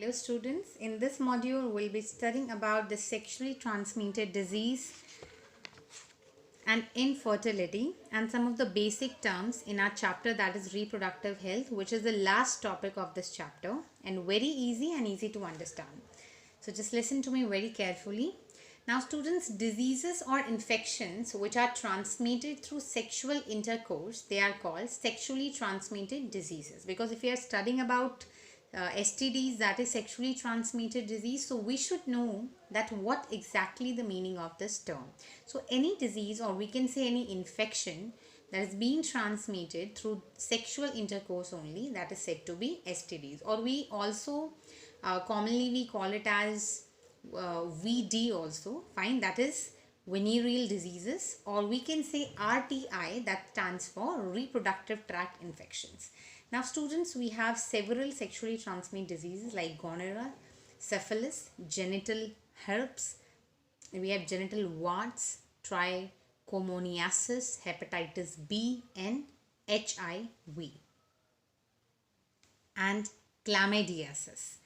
Dear students, in this module we'll be studying about the sexually transmitted disease and infertility and some of the basic terms in our chapter, that is reproductive health, which is the last topic of this chapter and very easy and easy to understand. So just listen to me very carefully. Now students, diseases or infections which are transmitted through sexual intercourse, they are called sexually transmitted diseases, because if we are studying about STDs, that is sexually transmitted disease, so we should know that what exactly the meaning of this term. So any disease, or we can say any infection that is being transmitted through sexual intercourse only, that is said to be STDs, or we also commonly we call it as VD also, fine, that is venereal diseases, or we can say RTI, that stands for reproductive tract infections. Now students, we have several sexually transmitted diseases like gonorrhea, syphilis, genital herpes, we have genital warts, trichomoniasis, hepatitis B and HIV and chlamydiasis.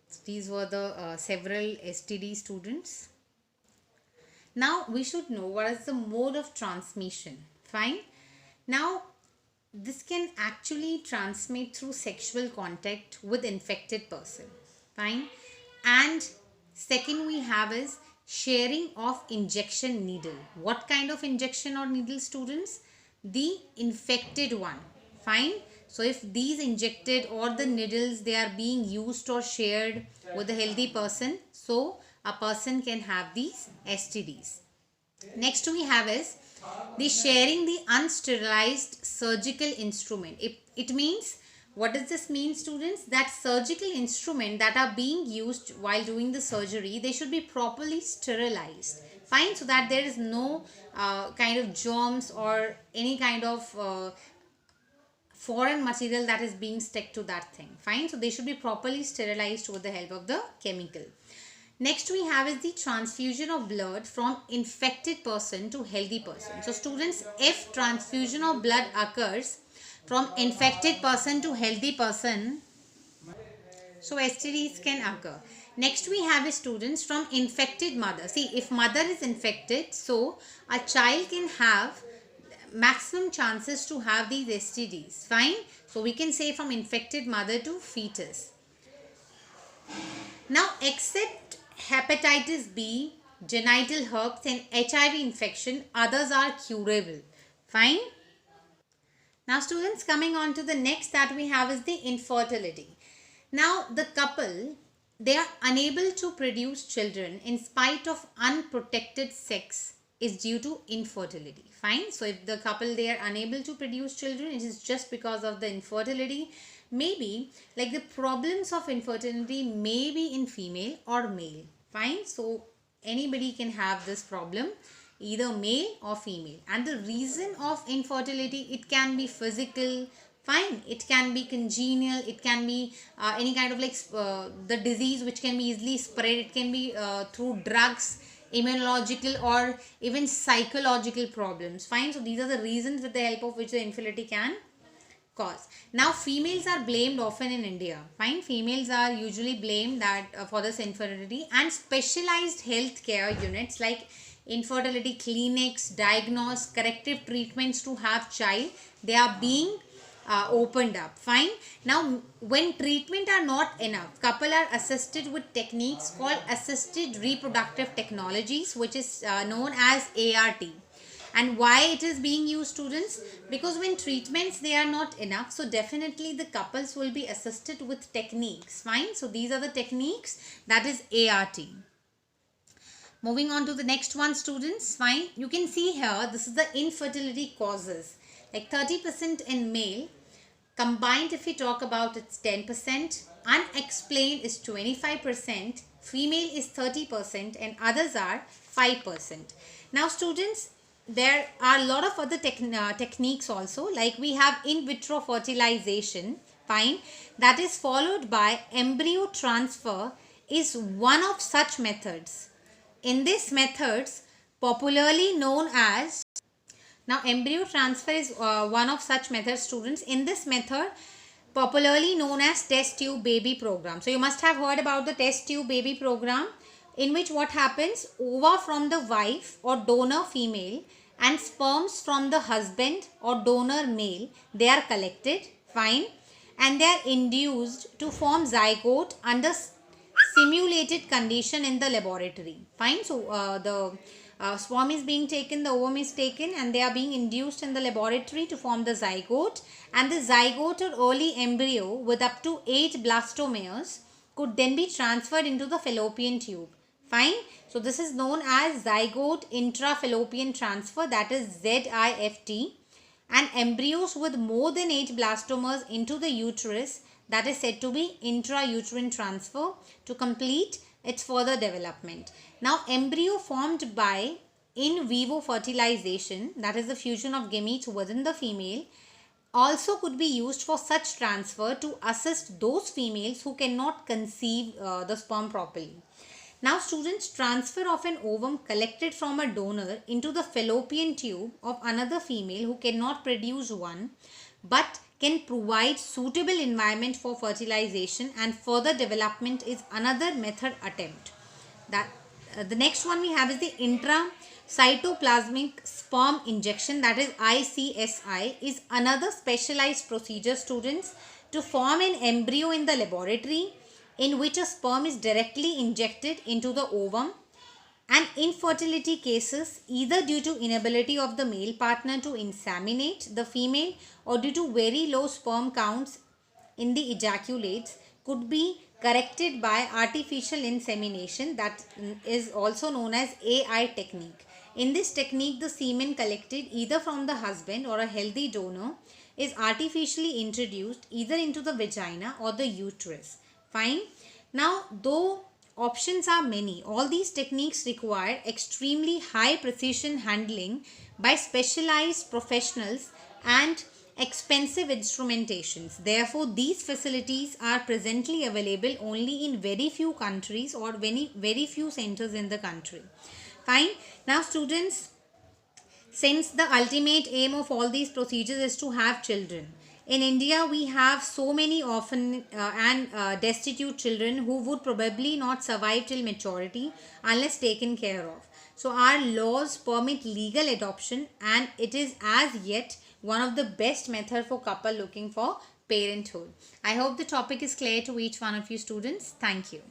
So these were the several STD students. Now we should know what is the mode of transmission. Fine. Now this can actually transmit through sexual contact with infected person. Fine. And second we have is sharing of injection needle. What kind of injection or needle, students? The infected one. Fine. So if these injected or the needles, they are being used or shared with a healthy person, so a person can have these STDs. Next we have is the sharing the unsterilized surgical instrument. It means, what does this mean, students? That surgical instrument that are being used while doing the surgery, they should be properly sterilized. Fine, so that there is no kind of germs or any kind of foreign material that is being stuck to that thing. Fine, so they should be properly sterilized with the help of the chemical. Next we have is the transfusion of blood from infected person to healthy person. So students, if transfusion of blood occurs from infected person to healthy person, so STDs can occur. Next we have is students from infected mother. See, if mother is infected, so a child can have maximum chances to have these STDs. Fine. So we can say from infected mother to fetus. Now except hepatitis B, genital herpes and HIV infection, others are curable. Fine. Now students, coming on to the next that we have is the infertility. Now the couple, they are unable to produce children in spite of unprotected sex is due to infertility. Fine. So if the couple, they are unable to produce children, it is just because of the infertility. Maybe like the problems of infertility may be in female or male. Fine. So anybody can have this problem, either male or female. And the reason of infertility, it can be physical. Fine. It can be congenital. It can be any kind of like the disease which can be easily spread. It can be through drugs, immunological or even psychological problems. Fine. So these are the reasons with the help of which the infertility can cause. Now females are blamed often in India. Fine. Females are usually blamed that for this infertility, and specialized healthcare units like infertility clinics, diagnose, corrective treatments to have child, they are being opened up. Fine. Now when treatment are not enough, couple are assisted with techniques called assisted reproductive technologies, which is known as ART. And why it is being used, students? Because when treatments, they are not enough, so definitely the couples will be assisted with techniques. Fine. So these are the techniques, that is ART. Moving on to the next one, students. Fine. You can see here, this is the infertility causes. Like 30% in male, combined if we talk about, it's 10%, unexplained is 25%, female is 30% and others are 5%. Now students, there are a lot of other techniques also, like we have in vitro fertilization. Fine. That is followed by embryo transfer is one of such methods. In these methods, popularly known as, now embryo transfer is one of such methods, students. In this method, popularly known as test tube baby program. So you must have heard about the test tube baby program, in which what happens, ova from the wife or donor female and sperms from the husband or donor male, they are collected, fine, and they are induced to form zygote under simulated condition in the laboratory, fine. So the sperm is being taken, the ovum is taken, and they are being induced in the laboratory to form the zygote, and the zygote or early embryo with up to 8 blastomeres could then be transferred into the fallopian tube, fine. So this is known as zygote intrafallopian transfer, that is ZIFT, and embryos with more than 8 blastomeres into the uterus, that is said to be intrauterine transfer, to complete its further development. Now embryo formed by in vivo fertilization, that is the fusion of gametes within the female, also could be used for such transfer to assist those females who cannot conceive the sperm properly. Now students, transfer of an ovum collected from a donor into the fallopian tube of another female who cannot produce one but can provide suitable environment for fertilization and further development is another method attempt. That the next one we have is the intracytoplasmic sperm injection, that is ICSI, is another specialized procedure, students, to form an embryo in the laboratory in which a sperm is directly injected into the ovum, and infertility cases, either due to inability of the male partner to inseminate the female or due to very low sperm counts in the ejaculates, could be corrected by artificial insemination, that is also known as AI technique. In this technique, the semen collected either from the husband or a healthy donor is artificially introduced either into the vagina or the uterus. Fine. Now, though options are many, all these techniques require extremely high precision handling by specialized professionals and expensive instrumentations. Therefore, these facilities are presently available only in very few countries or very few centers in the country. Fine. Now students, since the ultimate aim of all these procedures is to have children, in India we have so many orphan and destitute children who would probably not survive till maturity unless taken care of. So our laws permit legal adoption, and it is as yet one of the best method for couple looking for parenthood. I hope the topic is clear to each one of you students. Thank you.